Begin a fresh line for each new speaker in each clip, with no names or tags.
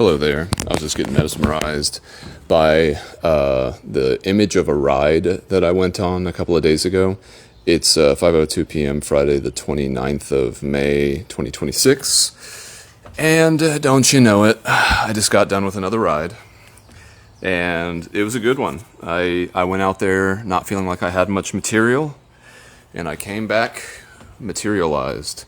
Hello there. I was just getting mesmerized by the image of a ride that I went on a couple of days ago. It's 5:02 p.m. Friday the 29th of May 2026. And don't you know it, I just got done with another ride. And it was a good one. I went out there not feeling like I had much material, and I came back materialized.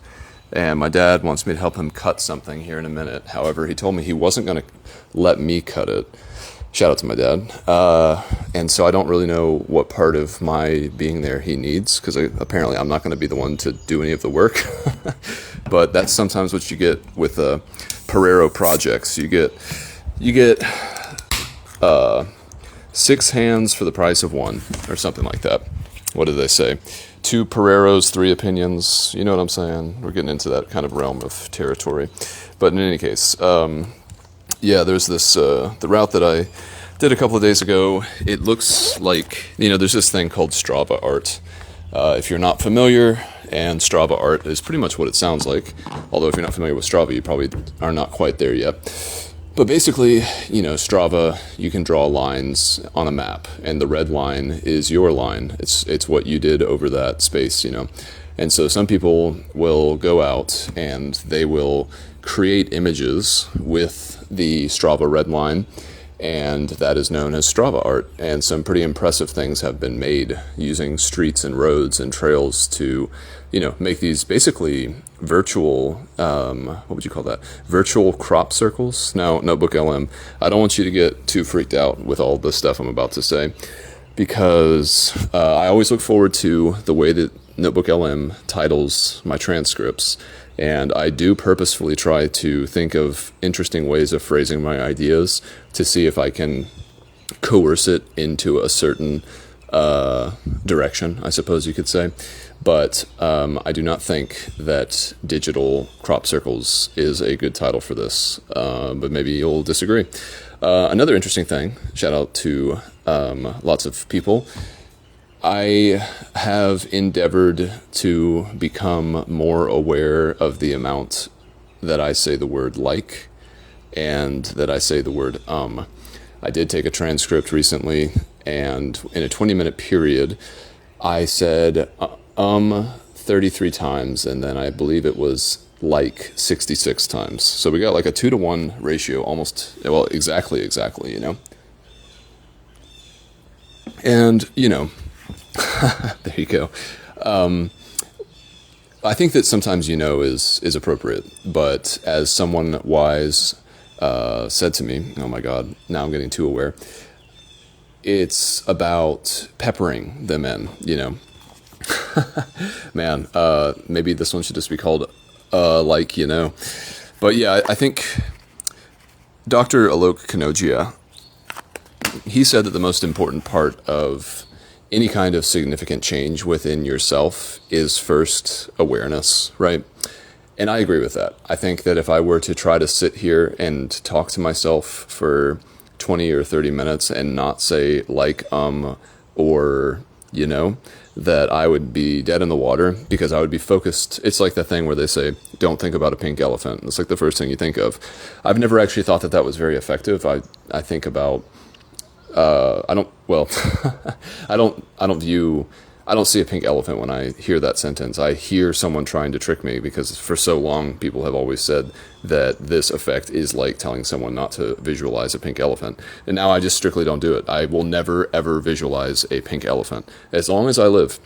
And my dad wants me to help him cut something here in a minute. However, he told me he wasn't going to let me cut it. Shout out to my dad. And so I don't really know what part of my being there he needs, because apparently I'm not going to be the one to do any of the work. But that's sometimes what you get with Pereiro projects. You get 6 hands for the price of 1, or something like that. What did they say? 2 Pereiros, 3 opinions. You know what I'm saying? We're getting into that kind of realm of territory. But in any case, there's this, the route that I did a couple of days ago. It looks like, there's this thing called Strava art. If you're not familiar, and Strava art is pretty much what it sounds like. Although if you're not familiar with Strava, you probably are not quite there yet. But basically, Strava, you can draw lines on a map, and the red line is your line. It's what you did over that space, And so some people will go out and they will create images with the Strava red line, and that is known as Strava art. And some pretty impressive things have been made using streets and roads and trails to, make these basically virtual, what would you call that? Virtual crop circles. Now, Notebook LM, I don't want you to get too freaked out with all the stuff I'm about to say, because I always look forward to the way that Notebook LM titles my transcripts, and I do purposefully try to think of interesting ways of phrasing my ideas to see if I can coerce it into a certain direction, I suppose you could say. But I do not think that digital crop circles is a good title for this, but maybe you'll disagree. Another interesting thing, shout out to lots of people, I have endeavored to become more aware of the amount that I say the word like and that I say the word I did take a transcript recently, and in a 20-minute period, I said 33 times, and then I believe it was like 66 times. So we got like a 2-to-1 ratio, almost, well, exactly, And, there you go. I think that sometimes is appropriate, but as someone wise said to me, oh my God, now I'm getting too aware, it's about peppering them in, Man, maybe this one should just be called But yeah, I think Dr. Alok Kanogia, he said that the most important part of any kind of significant change within yourself is first awareness, right? And I agree with that. I think that if I were to try to sit here and talk to myself for 20 or 30 minutes and not say or, that I would be dead in the water, because I would be focused. It's like that thing where they say, don't think about a pink elephant. It's like the first thing you think of. I've never actually thought that was very effective. I think about, I don't see a pink elephant when I hear that sentence. I hear someone trying to trick me, because for so long people have always said that this effect is like telling someone not to visualize a pink elephant. And now I just strictly don't do it. I will never ever visualize a pink elephant as long as I live.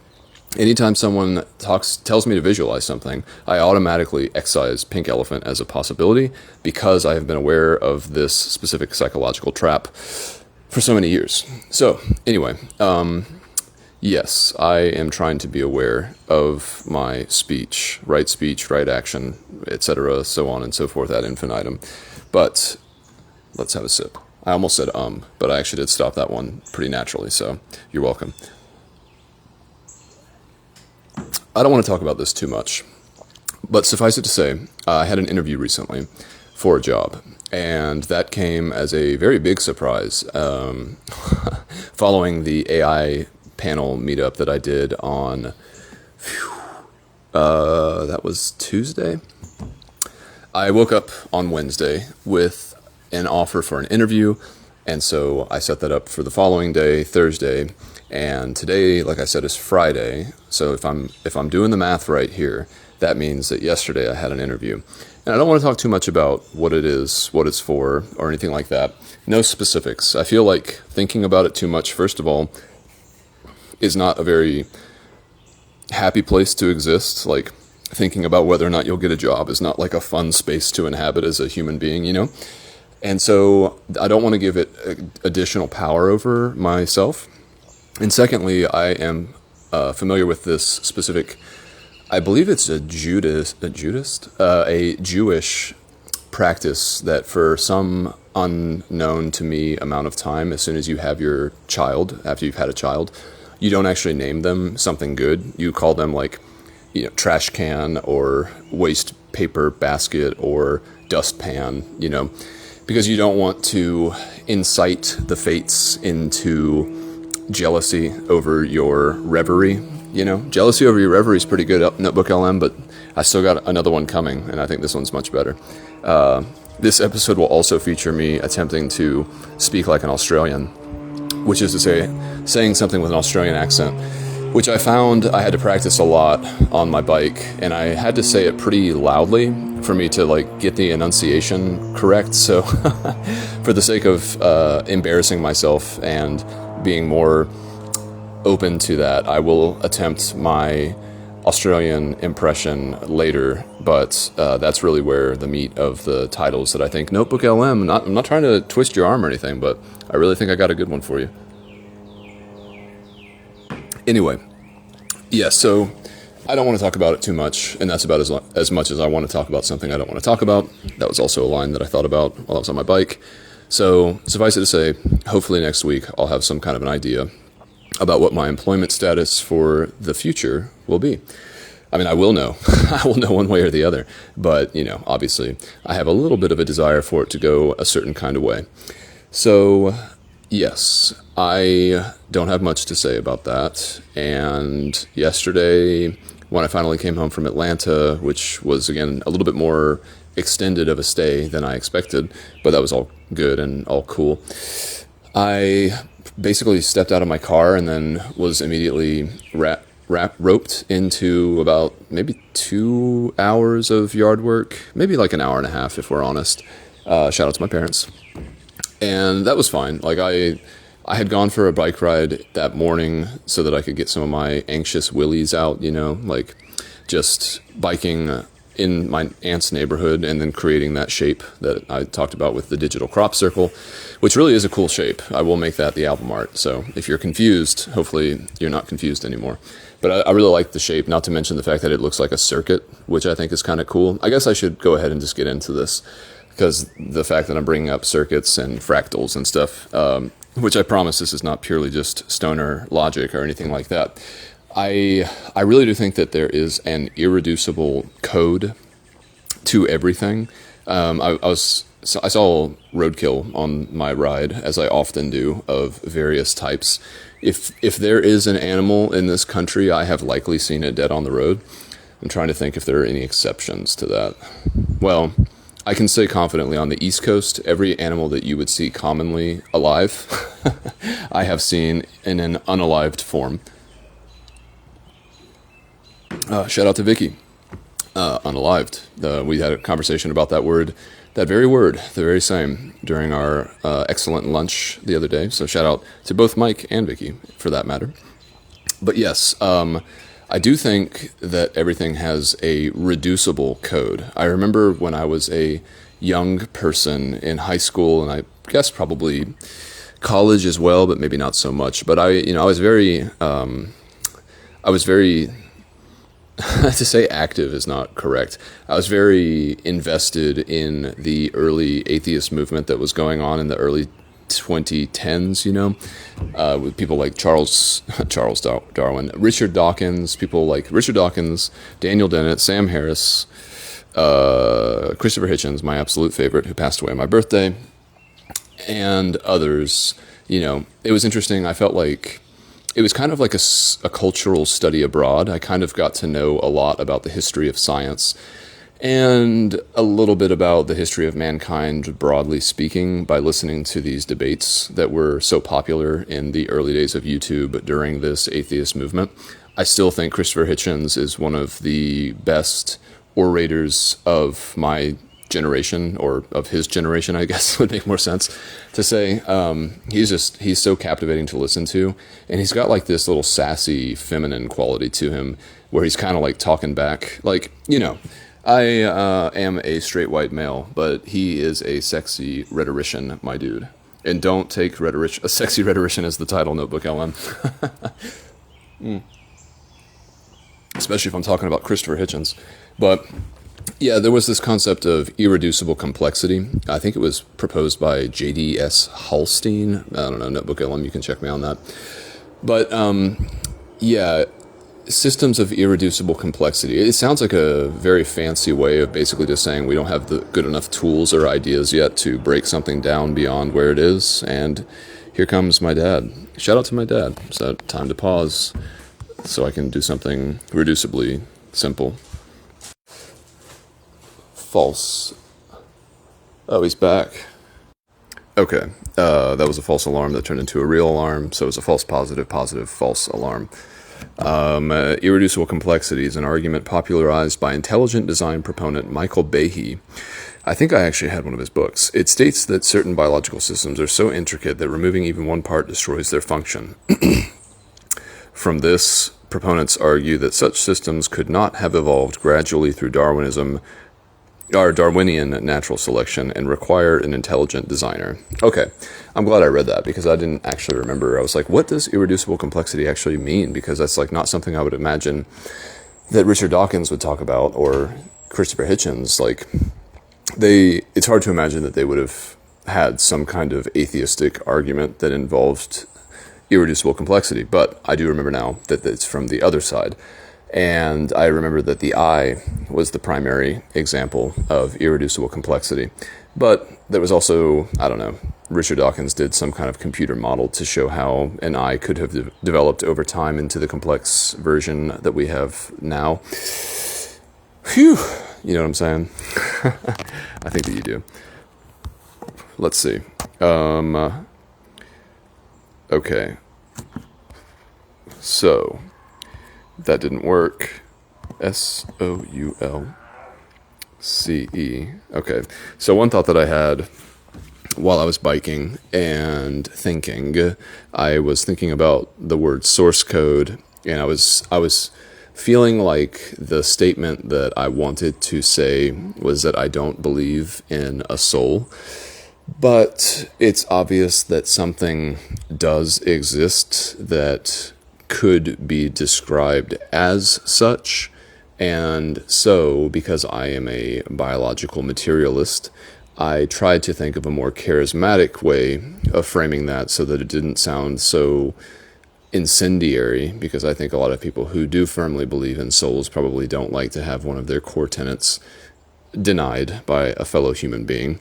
Anytime someone tells me to visualize something, I automatically excise pink elephant as a possibility, because I have been aware of this specific psychological trap for so many years. So anyway, yes, I am trying to be aware of my speech, right action, etc., so on and so forth ad infinitum. But let's have a sip. I almost said but I actually did stop that one pretty naturally, so you're welcome. I don't want to talk about this too much, but suffice it to say, I had an interview recently for a job, and that came as a very big surprise following the AI panel meetup that I did on, that was Tuesday. I woke up on Wednesday with an offer for an interview. And so I set that up for the following day, Thursday. And today, like I said, is Friday. So if I'm doing the math right here, that means that yesterday I had an interview. And I don't want to talk too much about what it is, what it's for, or anything like that. No specifics. I feel like thinking about it too much, first of all, is not a very happy place to exist. Like, thinking about whether or not you'll get a job is not like a fun space to inhabit as a human being, you know? And so I don't want to give it additional power over myself. And secondly, I am familiar with this specific, I believe it's a Jewish practice that for some unknown to me amount of time, as soon as you have your child, after you've had a child, you don't actually name them something good. You call them like, you know, trash can or waste paper basket or dustpan, you know, because you don't want to incite the fates into jealousy over your reverie. You know, jealousy over your reverie is pretty good, Notebook LM, but I still got another one coming, and I think this one's much better. This episode will also feature me attempting to speak like an Australian, which is to say, saying something with an Australian accent, which I found I had to practice a lot on my bike, and I had to say it pretty loudly for me to like get the enunciation correct. So for the sake of embarrassing myself and being more open to that, I will attempt my Australian impression later, but that's really where the meat of the titles that I think Notebook LM, I'm not trying to twist your arm or anything, but I really think I got a good one for you. Anyway, yeah, so I don't want to talk about it too much, and that's about as much as I want to talk about something I don't want to talk about. That was also a line that I thought about while I was on my bike. So suffice it to say, hopefully next week I'll have some kind of an idea about what my employment status for the future will be. I mean, I will know. I will know one way or the other. But, you know, obviously, I have a little bit of a desire for it to go a certain kind of way. So, yes, I don't have much to say about that. And yesterday, when I finally came home from Atlanta, which was, again, a little bit more extended of a stay than I expected, but that was all good and all cool, I basically stepped out of my car and then was immediately roped into about maybe 2 hours of yard work, maybe like an hour and a half if we're honest. Shout out to my parents. And that was fine. Like I had gone for a bike ride that morning so that I could get some of my anxious willies out, you know, like just biking in my aunt's neighborhood and then creating that shape that I talked about with the digital crop circle, which really is a cool shape. I will make that the album art. So if you're confused, hopefully you're not confused anymore. But I really like the shape, not to mention the fact that it looks like a circuit, which I think is kind of cool. I guess I should go ahead and just get into this, because the fact that I'm bringing up circuits and fractals and stuff, which I promise this is not purely just stoner logic or anything like that. I really do think that there is an irreducible code to everything. I saw roadkill on my ride, as I often do, of various types. If there is an animal in this country, I have likely seen it dead on the road. I'm trying to think if there are any exceptions to that. Well, I can say confidently on the East Coast, every animal that you would see commonly alive, I have seen in an unalived form. Shout out to Vicky. Unalived. We had a conversation about that word, that very word, the very same, during our excellent lunch the other day. So shout out to both Mike and Vicky, for that matter. But yes, I do think that everything has a reducible code. I remember when I was a young person in high school, and I guess probably college as well, but maybe not so much. But I was very to say active is not correct. I was very invested in the early atheist movement that was going on in the early 2010s, you know, with people like Charles Darwin, Richard Dawkins, people like Richard Dawkins, Daniel Dennett, Sam Harris, Christopher Hitchens, my absolute favorite, who passed away on my birthday, and others. You know, it was interesting. I felt like it was kind of like a cultural study abroad. I kind of got to know a lot about the history of science. and a little bit about the history of mankind, broadly speaking, by listening to these debates that were so popular in the early days of YouTube during this atheist movement. I still think Christopher Hitchens is one of the best orators of my generation, or of his generation, I guess would make more sense to say. He's so captivating to listen to, and he's got like this little sassy feminine quality to him where he's kind of like talking back, like, I am a straight white male, but he is a sexy rhetorician, my dude. And don't take a sexy rhetorician as the title, Notebook LM. Especially if I'm talking about Christopher Hitchens. But yeah, there was this concept of irreducible complexity. I think it was proposed by J.D.S. Hallstein. I don't know, Notebook LM, you can check me on that. But yeah, systems of irreducible complexity. It sounds like a very fancy way of basically just saying we don't have the good enough tools or ideas yet to break something down beyond where it is. And here comes my dad. Shout out to my dad. So time to pause so I can do something reducibly simple. False. Oh, he's back. Okay, that was a false alarm that turned into a real alarm. So it was a false positive, positive, false alarm. Irreducible complexity is an argument popularized by intelligent design proponent Michael Behe. I think I actually had one of his books. It states that certain biological systems are so intricate that removing even one part destroys their function. From this, proponents argue that such systems could not have evolved gradually through Darwinian natural selection and require an intelligent designer. Okay, I'm glad I read that because I didn't actually remember. I was like, what does irreducible complexity actually mean? Because that's like not something I would imagine that Richard Dawkins would talk about, or Christopher Hitchens. Like, it's hard to imagine that they would have had some kind of atheistic argument that involved irreducible complexity. But I do remember now that it's from the other side. And I remember that the eye was the primary example of irreducible complexity. But there was also, I don't know, Richard Dawkins did some kind of computer model to show how an eye could have developed over time into the complex version that we have now. Phew, you know what I'm saying? I think that you do. Let's see. Okay. So that didn't work. Soulce. Okay. So one thought that I had while I was biking and thinking, I was thinking about the word source code, and I was feeling like the statement that I wanted to say was that I don't believe in a soul. But it's obvious that something does exist that could be described as such. And so, because I am a biological materialist, I tried to think of a more charismatic way of framing that so that it didn't sound so incendiary, because I think a lot of people who do firmly believe in souls probably don't like to have one of their core tenets denied by a fellow human being.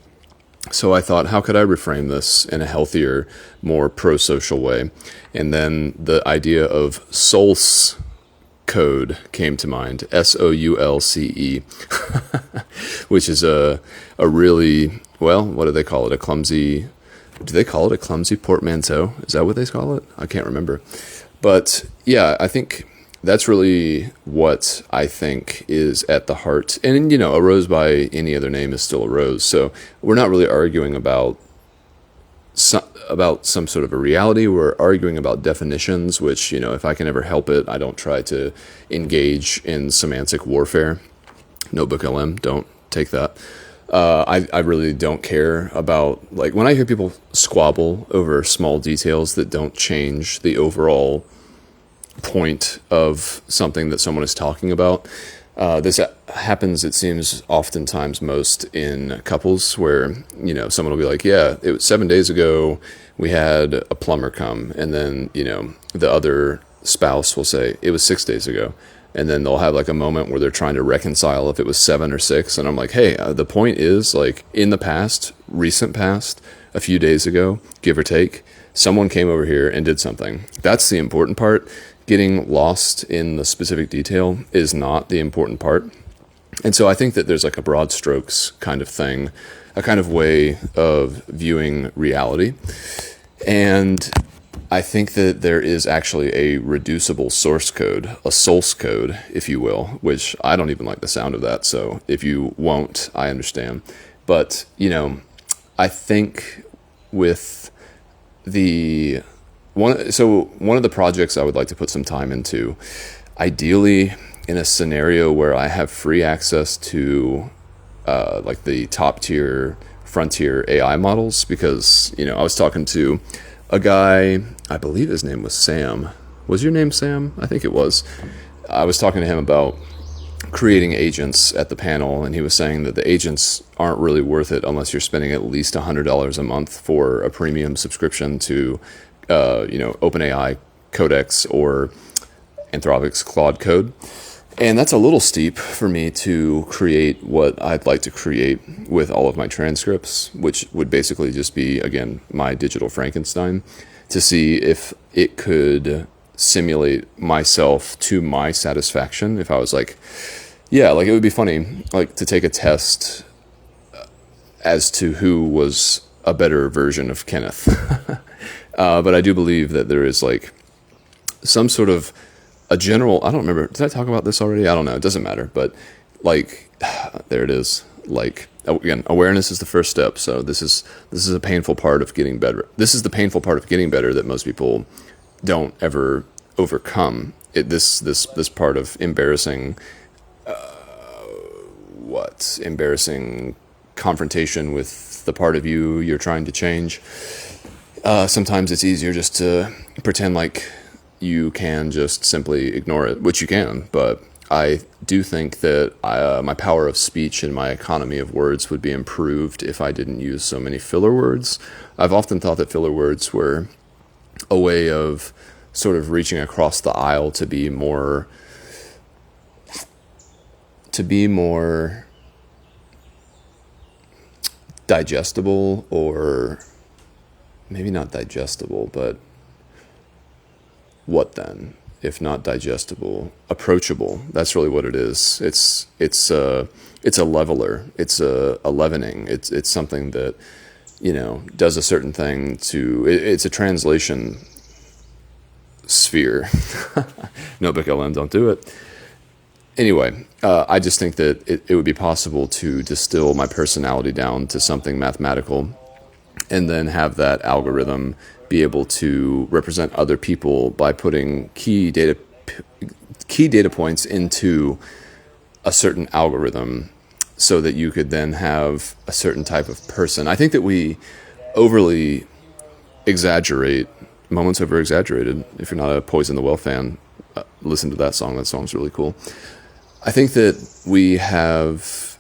So I thought, how could I reframe this in a healthier, more pro-social way? And then the idea of Soulce code came to mind, Soulce, which is a really, well, what do they call it? Do they call it a clumsy portmanteau? Is that what they call it? I can't remember. But yeah, I think that's really what I think is at the heart. And, a rose by any other name is still a rose. So we're not really arguing about some sort of a reality. We're arguing about definitions, which, if I can ever help it, I don't try to engage in semantic warfare. Notebook LM, don't take that. I really don't care about, like, when I hear people squabble over small details that don't change the overall point of something that someone is talking about. This happens, it seems, oftentimes most in couples where, someone will be like, yeah, it was 7 days ago we had a plumber come. And then, the other spouse will say it was 6 days ago. And then they'll have like a moment where they're trying to reconcile if it was 7 or 6. And I'm like, hey, the point is, like, in the past, recent past, a few days ago, give or take, someone came over here and did something. That's the important part. Getting lost in the specific detail is not the important part. And so I think that there's like a broad strokes kind of thing, a kind of way of viewing reality. And I think that there is actually a reducible source code, a Soulce code, if you will, which I don't even like the sound of that. So if you won't, I understand. But, I think with one of the projects I would like to put some time into, ideally in a scenario where I have free access to like the top tier frontier AI models, because, I was talking to a guy, I believe his name was Sam. Was your name Sam? I think it was. I was talking to him about creating agents at the panel, and he was saying that the agents aren't really worth it unless you're spending at least $100 a month for a premium subscription to, OpenAI Codex or Anthropic's Claude Code. And that's a little steep for me to create what I'd like to create with all of my transcripts, which would basically just be, again, my digital Frankenstein, to see if it could simulate myself to my satisfaction. If I was like, yeah, like it would be funny, like to take a test as to who was a better version of Kenneth. But I do believe that there is like some sort of a general, I don't remember, did I talk about this already? I don't know, it doesn't matter, but like, there it is. Like, again, awareness is the first step. So this is a painful part of getting better. This is the painful part of getting better that most people don't ever overcome. This part of embarrassing, embarrassing confrontation with the part of you you're trying to change. Sometimes it's easier just to pretend like you can just simply ignore it, which you can, but I do think that my power of speech and my economy of words would be improved if I didn't use so many filler words. I've often thought that filler words were a way of sort of reaching across the aisle to be more digestible, or maybe not digestible, but what then, if not digestible? Approachable. That's really what it is. It's a leveler. It's a leavening. It's something that, does a certain thing to, it's a translation sphere. No, BKLM, don't do it. Anyway, I just think that it would be possible to distill my personality down to something mathematical, and then have that algorithm be able to represent other people by putting key data points into a certain algorithm, so that you could then have a certain type of person. I think that we overly exaggerate. Moments over-exaggerated. If you're not a Poison the Well fan, listen to that song. That song's really cool. I think that we have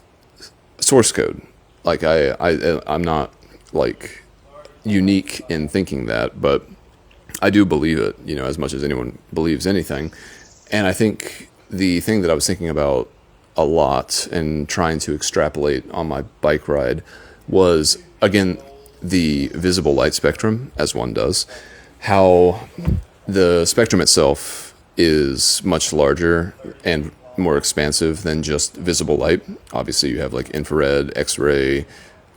source code. Like I'm not like unique in thinking that, but I do believe it, as much as anyone believes anything. And I think the thing that I was thinking about a lot and trying to extrapolate on my bike ride was, again, the visible light spectrum, as one does. How the spectrum itself is much larger and more expansive than just visible light. Obviously, you have like infrared, X-ray,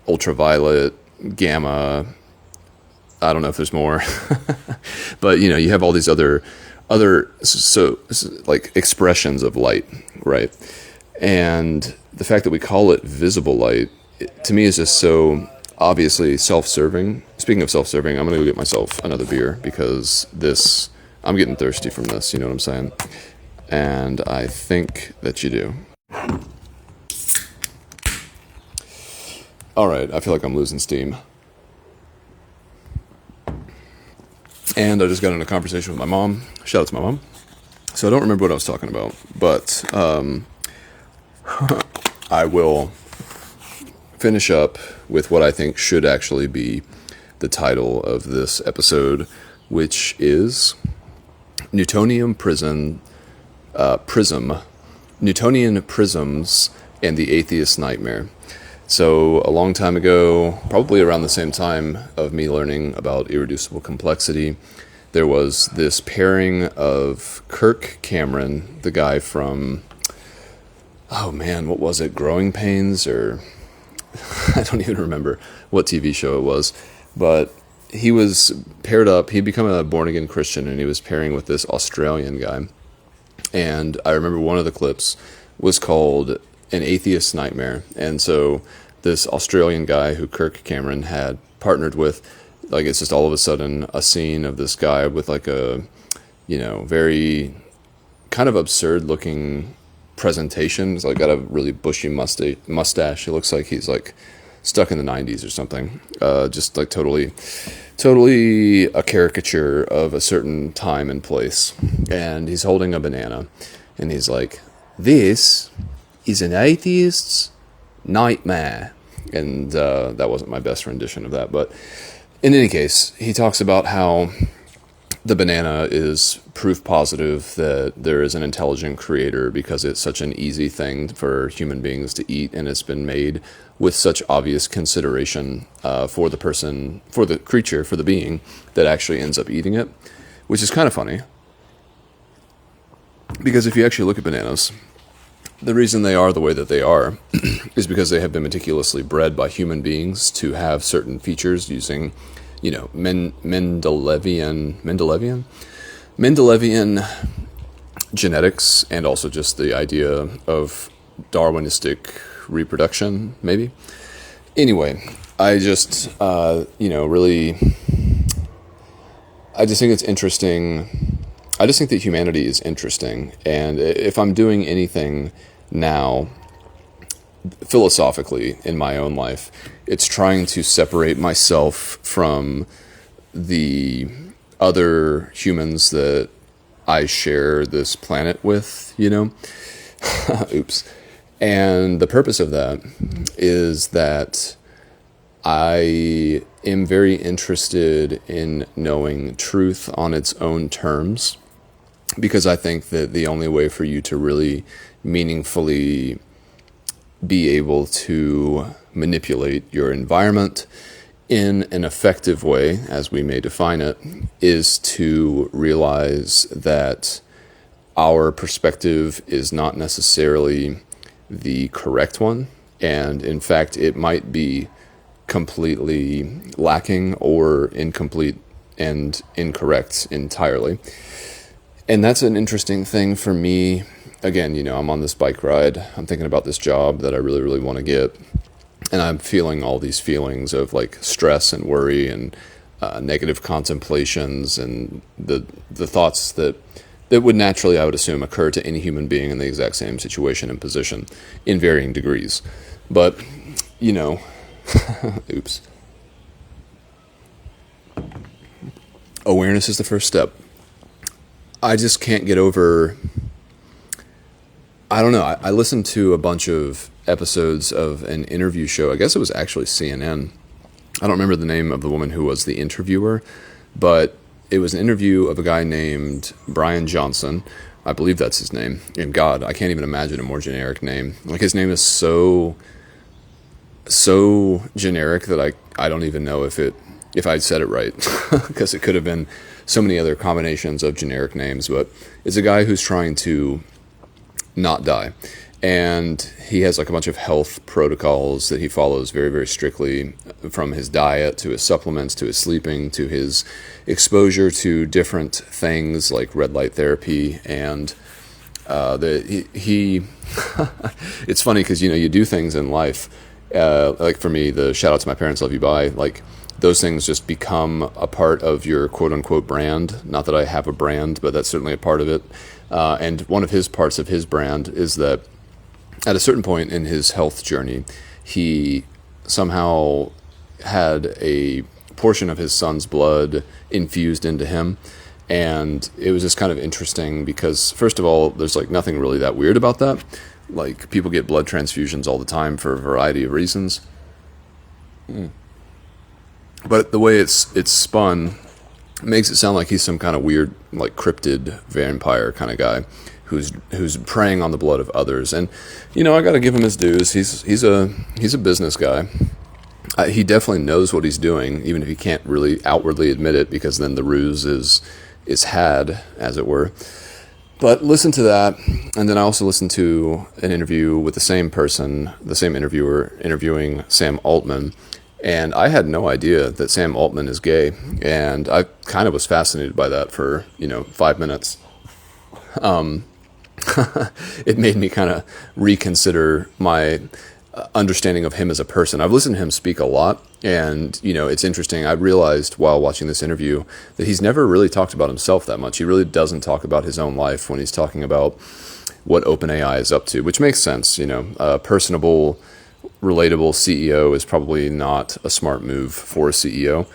ultraviolet, gamma. I don't know if there's more, but you have all these other so like expressions of light, right? And the fact that we call it visible light, to me, is just so obviously self-serving. Speaking of self-serving, I'm going to go get myself another beer, because I'm getting thirsty from this, you know what I'm saying? And I think that you do. All right, I feel like I'm losing steam. And I just got in a conversation with my mom. Shout out to my mom. So I don't remember what I was talking about, but I will finish up with what I think should actually be the title of this episode, which is Newtonian Prism, Newtonian Prisms and the Atheist Nightmare. So a long time ago, probably around the same time of me learning about irreducible complexity, there was this pairing of Kirk Cameron, the guy from oh man, what was it? Growing Pains, or I don't even remember what TV show it was, but he was paired up. He'd become a born-again Christian, and he was pairing with this Australian guy. And I remember one of the clips was called An Atheist Nightmare. And so this Australian guy who Kirk Cameron had partnered with, like, it's just all of a sudden a scene of this guy with like a, very kind of absurd looking presentation. He's like got a really bushy mustache. It looks like he's like stuck in the 90s or something. Just like totally a caricature of a certain time and place. And he's holding a banana, and he's like, "This is an atheist's nightmare." And that wasn't my best rendition of that, but in any case, he talks about how the banana is proof positive that there is an intelligent creator because it's such an easy thing for human beings to eat, and it's been made with such obvious consideration for the person, for the creature, for the being that actually ends up eating it, which is kind of funny. Because if you actually look at bananas, the reason they are the way that they are is because they have been meticulously bred by human beings to have certain features using, Mendelevian genetics, and also just the idea of Darwinistic reproduction, maybe. Anyway, I just, really, I just think it's interesting. I just think that humanity is interesting. And if I'm doing anything now, philosophically, in my own life, it's trying to separate myself from the other humans that I share this planet with, Oops. And the purpose of that is that I am very interested in knowing truth on its own terms, because I think that the only way for you to really meaningfully be able to manipulate your environment in an effective way, as we may define it, is to realize that our perspective is not necessarily the correct one, and in fact it might be completely lacking or incomplete and incorrect entirely. And that's an interesting thing for me. Again, I'm on this bike ride, I'm thinking about this job that I really, really want to get, and I'm feeling all these feelings of like stress and worry and negative contemplations and the thoughts that would naturally, I would assume, occur to any human being in the exact same situation and position in varying degrees. But, oops. Awareness is the first step. I just can't get over, I don't know, I listened to a bunch of episodes of an interview show. I guess it was actually CNN. I don't remember the name of the woman who was the interviewer, but it was an interview of a guy named Bryan Johnson. I believe that's his name. And God, I can't even imagine a more generic name. Like, his name is so generic that I don't even know if I said it right, because it could have been so many other combinations of generic names. But it's a guy who's trying to not die, and he has like a bunch of health protocols that he follows very, very strictly, from his diet to his supplements to his sleeping to his exposure to different things like red light therapy. And he it's funny because you do things in life, like for me, the shout out to my parents, love you, bye, like those things just become a part of your quote unquote brand. Not that I have a brand, but that's certainly a part of it. And one of his parts of his brand is that at a certain point in his health journey, he somehow had a portion of his son's blood infused into him. And it was just kind of interesting because, first of all, there's like nothing really that weird about that. Like, people get blood transfusions all the time for a variety of reasons. But the way it's spun makes it sound like he's some kind of weird, like, cryptid vampire kind of guy who's preying on the blood of others. And I got to give him his dues. He's a business guy. He definitely knows what he's doing, even if he can't really outwardly admit it, because then the ruse is had, as it were. But listen to that, and then I also listened to an interview with the same person, the same interviewer, interviewing Sam Altman, and I had no idea that Sam Altman is gay, and I kind of was fascinated by that for, 5 minutes. It made me kind of reconsider my understanding of him as a person. I've listened to him speak a lot, and it's interesting. I realized while watching this interview that he's never really talked about himself that much. He really doesn't talk about his own life when he's talking about what OpenAI is up to, which makes sense. A personable, relatable CEO is probably not a smart move for a CEO.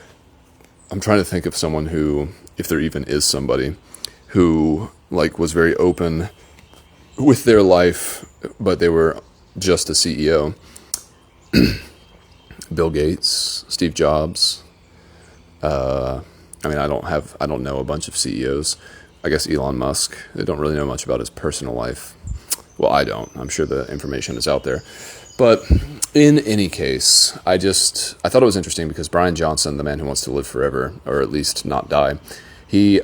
I'm trying to think of someone who, if there even is somebody, who was very open with their life, but they were just a CEO. Bill Gates, Steve Jobs. I don't know a bunch of CEOs. I guess Elon Musk. I don't really know much about his personal life. Well, I don't. I'm sure the information is out there. But in any case, I thought it was interesting because Bryan Johnson, the man who wants to live forever, or at least not die, he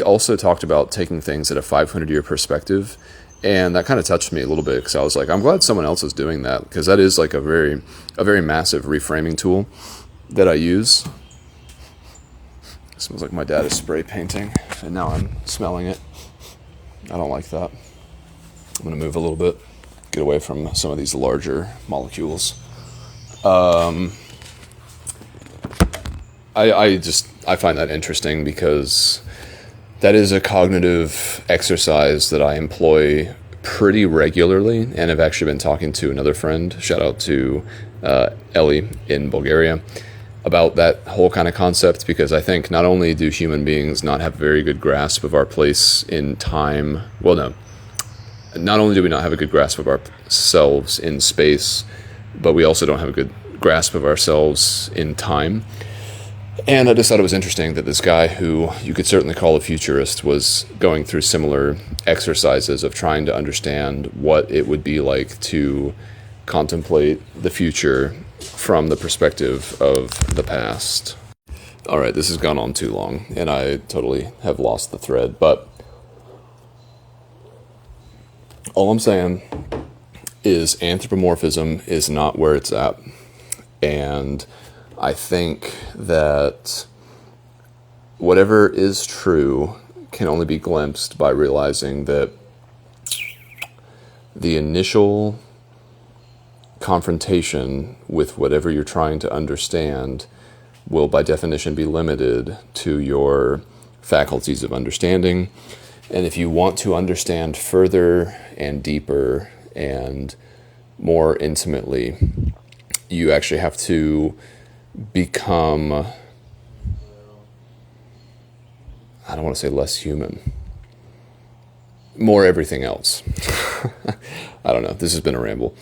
also talked about taking things at a 500-year perspective. And that kind of touched me a little bit because I was like, I'm glad someone else is doing that, because that is like a very massive reframing tool that I use. It smells like my dad is spray painting, and now I'm smelling it. I don't like that. I'm going to move a little bit, get away from some of these larger molecules. I find that interesting because that is a cognitive exercise that I employ pretty regularly, and I've actually been talking to another friend, shout out to Ellie in Bulgaria, about that whole kind of concept, because I think not only do human beings not have a very good grasp of our place in time, not only do we not have a good grasp of ourselves in space, but we also don't have a good grasp of ourselves in time. And I just thought it was interesting that this guy, who you could certainly call a futurist, was going through similar exercises of trying to understand what it would be like to contemplate the future from the perspective of the past. All right, this has gone on too long, and I totally have lost the thread, but all I'm saying is anthropomorphism is not where it's at, and I think that whatever is true can only be glimpsed by realizing that the initial confrontation with whatever you're trying to understand will by definition be limited to your faculties of understanding. And if you want to understand further and deeper and more intimately, you actually have to become, I don't want to say less human, more everything else. I don't know. This has been a ramble.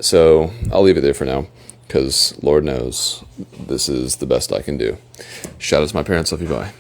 So I'll leave it there for now, because Lord knows this is the best I can do. Shout out to my parents. Love you. Bye.